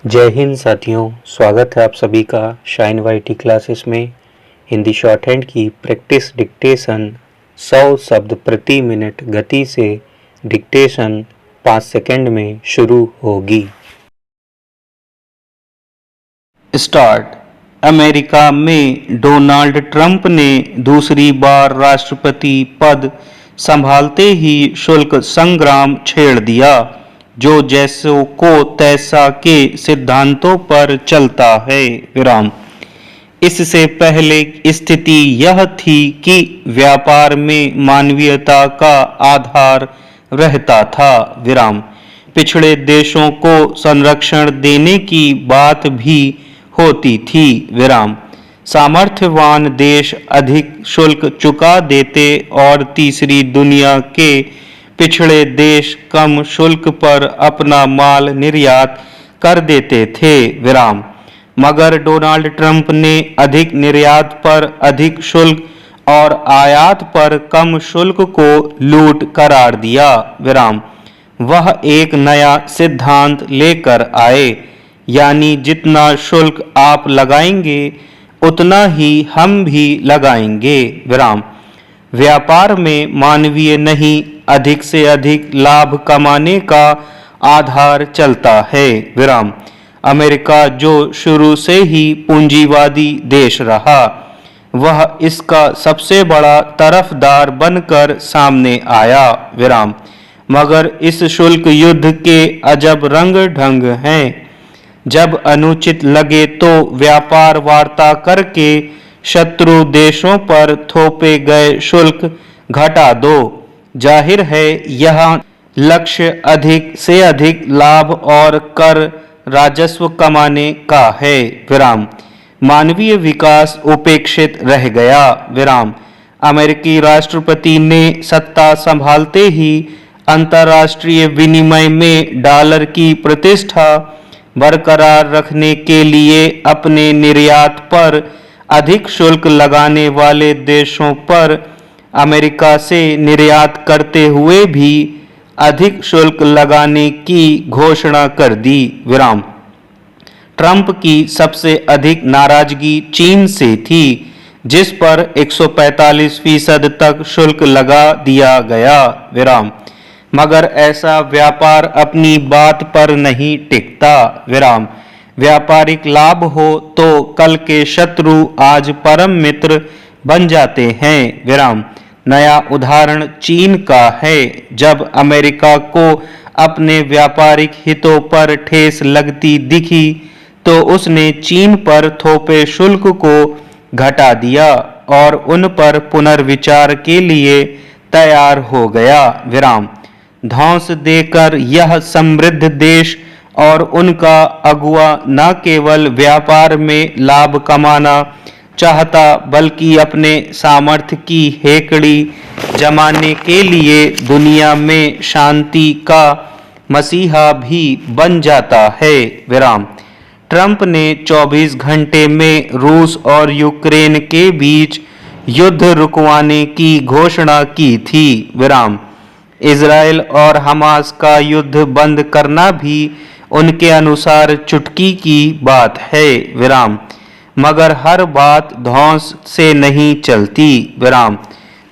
जय हिंद साथियों, स्वागत है आप सभी का शाइन वाईटी क्लासेस में। हिंदी शॉर्ट हैंड की प्रैक्टिस डिक्टेशन 100 शब्द प्रति मिनट गति से डिक्टेशन 5 सेकंड में शुरू होगी। स्टार्ट। अमेरिका में डोनाल्ड ट्रंप ने दूसरी बार राष्ट्रपति पद संभालते ही शुल्क संग्राम छेड़ दिया, जो जैसों को तैसा के सिद्धांतों पर चलता है। विराम। इससे पहले स्थिति यह थी कि व्यापार में मानवीयता का आधार रहता था। विराम। पिछड़े देशों को संरक्षण देने की बात भी होती थी। विराम। सामर्थ्यवान देश अधिक शुल्क चुका देते और तीसरी दुनिया के पिछड़े देश कम शुल्क पर अपना माल निर्यात कर देते थे। विराम। मगर डोनाल्ड ट्रंप ने अधिक निर्यात पर अधिक शुल्क और आयात पर कम शुल्क को लूट करार दिया। विराम। वह एक नया सिद्धांत लेकर आए, यानी जितना शुल्क आप लगाएंगे उतना ही हम भी लगाएंगे। विराम। व्यापार में मानवीय नहीं, अधिक से अधिक लाभ कमाने का आधार चलता है। विराम। अमेरिका जो शुरू से ही पूंजीवादी देश रहा, वह इसका सबसे बड़ा तरफदार बनकर सामने आया। विराम। मगर इस शुल्क युद्ध के अजब रंग ढंग हैं। जब अनुचित लगे तो व्यापार वार्ता करके शत्रु देशों पर थोपे गए शुल्क घटा दो। जाहिर है यह लक्ष्य अधिक से अधिक लाभ और कर राजस्व कमाने का है। विराम। मानवीय विकास उपेक्षित रह गया। विराम। अमेरिकी राष्ट्रपति ने सत्ता संभालते ही अंतर्राष्ट्रीय विनिमय में डॉलर की प्रतिष्ठा बरकरार रखने के लिए अपने निर्यात पर अधिक शुल्क लगाने वाले देशों पर अमेरिका से निर्यात करते हुए भी अधिक शुल्क लगाने की घोषणा कर दी। विराम। ट्रंप की सबसे अधिक नाराजगी चीन से थी, जिस पर 145% तक शुल्क लगा दिया गया। विराम। मगर ऐसा व्यापार अपनी बात पर नहीं टिकता। विराम। व्यापारिक लाभ हो तो कल के शत्रु आज परम मित्र बन जाते हैं। विराम। नया उदाहरण चीन का है। जब अमेरिका को अपने व्यापारिक हितों पर ठेस लगती दिखी तो उसने चीन पर थोपे शुल्क को घटा दिया और उन पर पुनर्विचार के लिए तैयार हो गया। विराम। धौंस देकर यह समृद्ध देश और उनका अगुआ न केवल व्यापार में लाभ कमाना चाहता, बल्कि अपने सामर्थ्य की हेकड़ी जमाने के लिए दुनिया में शांति का मसीहा भी बन जाता है। विराम। ट्रंप ने 24 घंटे में रूस और यूक्रेन के बीच युद्ध रुकवाने की घोषणा की थी। विराम। इजराइल और हमास का युद्ध बंद करना भी उनके अनुसार चुटकी की बात है। विराम। मगर हर बात धौंस से नहीं चलती। विराम।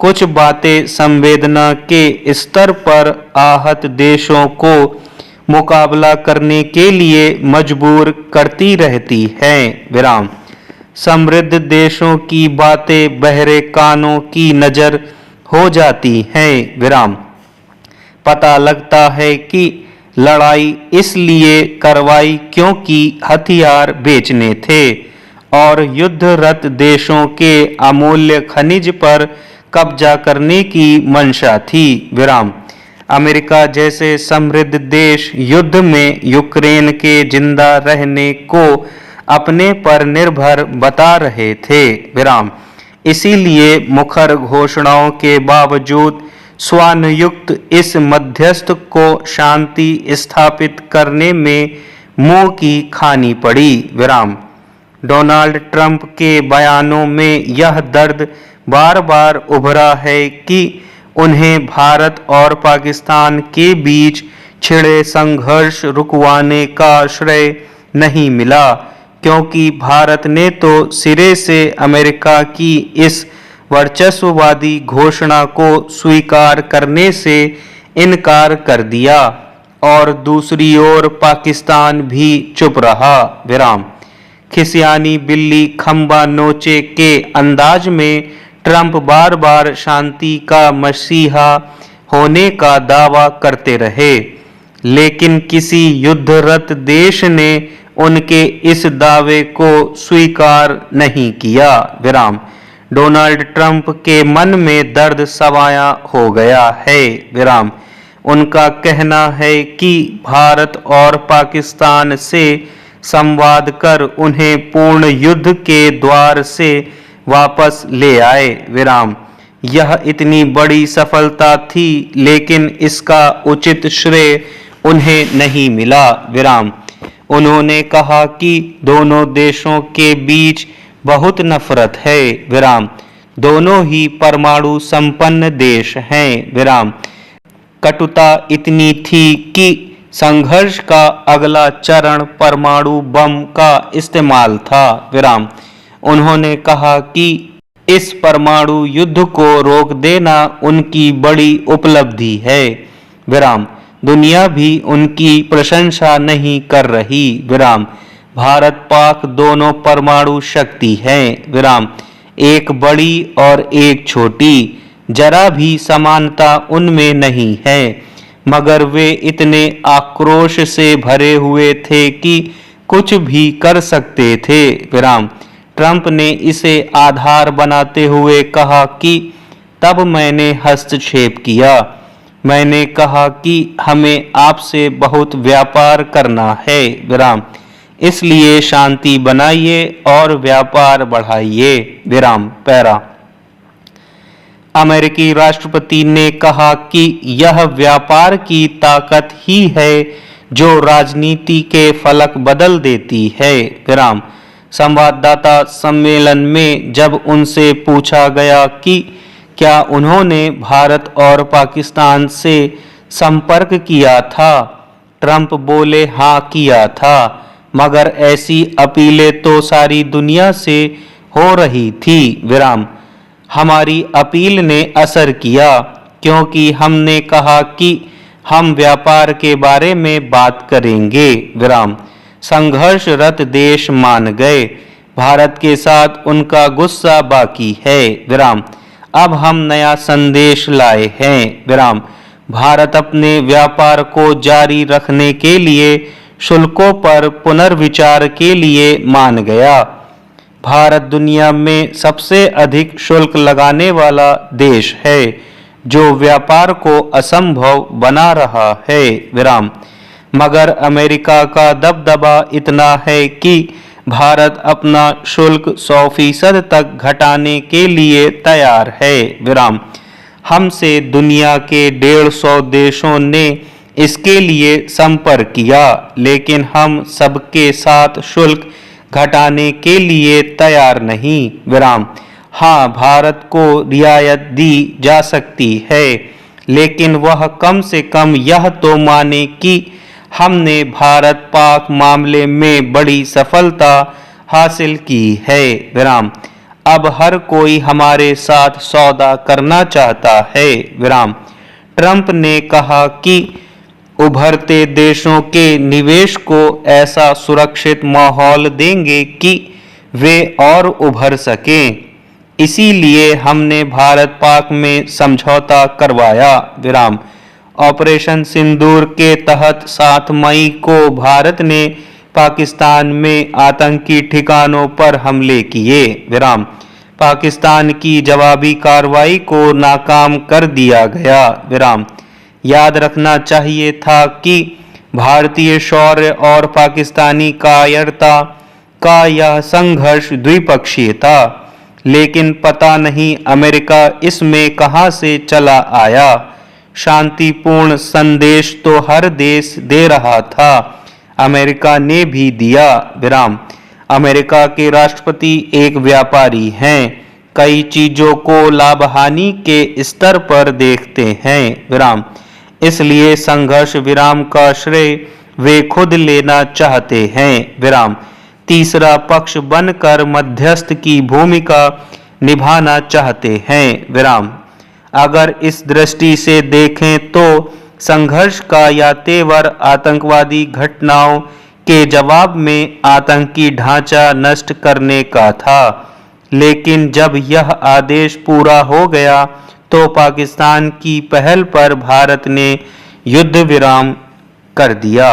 कुछ बातें संवेदना के स्तर पर आहत देशों को मुकाबला करने के लिए मजबूर करती रहती हैं। विराम। समृद्ध देशों की बातें बहरे कानों की नजर हो जाती हैं। विराम। पता लगता है कि लड़ाई इसलिए करवाई क्योंकि हथियार बेचने थे और युद्धरत देशों के अमूल्य खनिज पर कब्जा करने की मंशा थी। विराम। अमेरिका जैसे समृद्ध देश युद्ध में यूक्रेन के जिंदा रहने को अपने पर निर्भर बता रहे थे। विराम। इसीलिए मुखर घोषणाओं के बावजूद स्वानुयुक्त इस मध्यस्थ को शांति स्थापित करने में मुंह की खानी पड़ी। विराम। डोनाल्ड ट्रंप के बयानों में यह दर्द बार बार उभरा है कि उन्हें भारत और पाकिस्तान के बीच छिड़े संघर्ष रुकवाने का श्रेय नहीं मिला, क्योंकि भारत ने तो सिरे से अमेरिका की इस वर्चस्ववादी घोषणा को स्वीकार करने से इनकार कर दिया और दूसरी ओर पाकिस्तान भी चुप रहा। विराम। खिसियानी बिल्ली खंबा नोचे के अंदाज में ट्रंप बार बार शांति का मसीहा होने का दावा करते रहे, लेकिन किसी युद्धरत देश ने उनके इस दावे को स्वीकार नहीं किया। विराम। डोनाल्ड ट्रंप के मन में दर्द सवाया हो गया है। विराम। उनका कहना है कि भारत और पाकिस्तान से संवाद कर उन्हें पूर्ण युद्ध के द्वार से वापस ले आए। विराम। यह इतनी बड़ी सफलता थी, लेकिन इसका उचित श्रेय उन्हें नहीं मिला। विराम। उन्होंने कहा कि दोनों देशों के बीच बहुत नफरत है। विराम। दोनों ही परमाणु संपन्न देश हैं। विराम। कटुता इतनी थी कि संघर्ष का अगला चरण परमाणु बम का इस्तेमाल था। विराम। उन्होंने कहा कि इस परमाणु युद्ध को रोक देना उनकी बड़ी उपलब्धि है। विराम। दुनिया भी उनकी प्रशंसा नहीं कर रही। विराम। भारत पाक दोनों परमाणु शक्ति हैं। विराम। एक बड़ी और एक छोटी, जरा भी समानता उनमें नहीं है, मगर वे इतने आक्रोश से भरे हुए थे कि कुछ भी कर सकते थे। विराम। ट्रंप ने इसे आधार बनाते हुए कहा कि तब मैंने हस्तक्षेप किया। मैंने कहा कि हमें आपसे बहुत व्यापार करना है। विराम। इसलिए शांति बनाइए और व्यापार बढ़ाइए। विराम। पैरा। अमेरिकी राष्ट्रपति ने कहा कि यह व्यापार की ताकत ही है जो राजनीति के फलक बदल देती है। विराम। संवाददाता सम्मेलन में जब उनसे पूछा गया कि क्या उन्होंने भारत और पाकिस्तान से संपर्क किया था, ट्रंप बोले हाँ किया था, मगर ऐसी अपीलें तो सारी दुनिया से हो रही थी। विराम। हमारी अपील ने असर किया, क्योंकि हमने कहा कि हम व्यापार के बारे में बात करेंगे। विराम। संघर्षरत देश मान गए। भारत के साथ उनका गुस्सा बाकी है। विराम। अब हम नया संदेश लाए हैं। विराम। भारत अपने व्यापार को जारी रखने के लिए शुल्कों पर पुनर्विचार के लिए मान गया। भारत दुनिया में सबसे अधिक शुल्क लगाने वाला देश है, जो व्यापार को असंभव बना रहा है। विराम। मगर अमेरिका का दबदबा इतना है कि भारत अपना शुल्क 100% तक घटाने के लिए तैयार है। विराम। हमसे दुनिया के 150 देशों ने इसके लिए संपर्क किया, लेकिन हम सबके साथ शुल्क घटाने के लिए तैयार नहीं। विराम। हाँ, भारत को रियायत दी जा सकती है, लेकिन वह कम से कम यह तो माने कि हमने भारत पाक मामले में बड़ी सफलता हासिल की है। विराम। अब हर कोई हमारे साथ सौदा करना चाहता है। विराम। ट्रंप ने कहा कि उभरते देशों के निवेश को ऐसा सुरक्षित माहौल देंगे कि वे और उभर सकें। इसीलिए हमने भारत पाक में समझौता करवाया। विराम। ऑपरेशन सिंदूर के तहत 7 मई को भारत ने पाकिस्तान में आतंकी ठिकानों पर हमले किए। विराम। पाकिस्तान की जवाबी कार्रवाई को नाकाम कर दिया गया। विराम। याद रखना चाहिए था कि भारतीय शौर्य और पाकिस्तानी कायरता का यह संघर्ष द्विपक्षीय था, लेकिन पता नहीं अमेरिका इसमें कहां से चला आया। शांतिपूर्ण संदेश तो हर देश दे रहा था, अमेरिका ने भी दिया। विराम। अमेरिका के राष्ट्रपति एक व्यापारी हैं, कई चीजों को लाभ हानि के स्तर पर देखते हैं। विराम। इसलिए संघर्ष विराम का श्रेय वे खुद लेना चाहते हैं विराम। तीसरा पक्ष बनकर मध्यस्थ की भूमिका निभाना चाहते हैं विराम। अगर इस दृष्टि से देखें तो संघर्ष का या तेवर आतंकवादी घटनाओं के जवाब में आतंकी ढांचा नष्ट करने का था, लेकिन जब यह आदेश पूरा हो गया तो पाकिस्तान की पहल पर भारत ने युद्ध विराम कर दिया।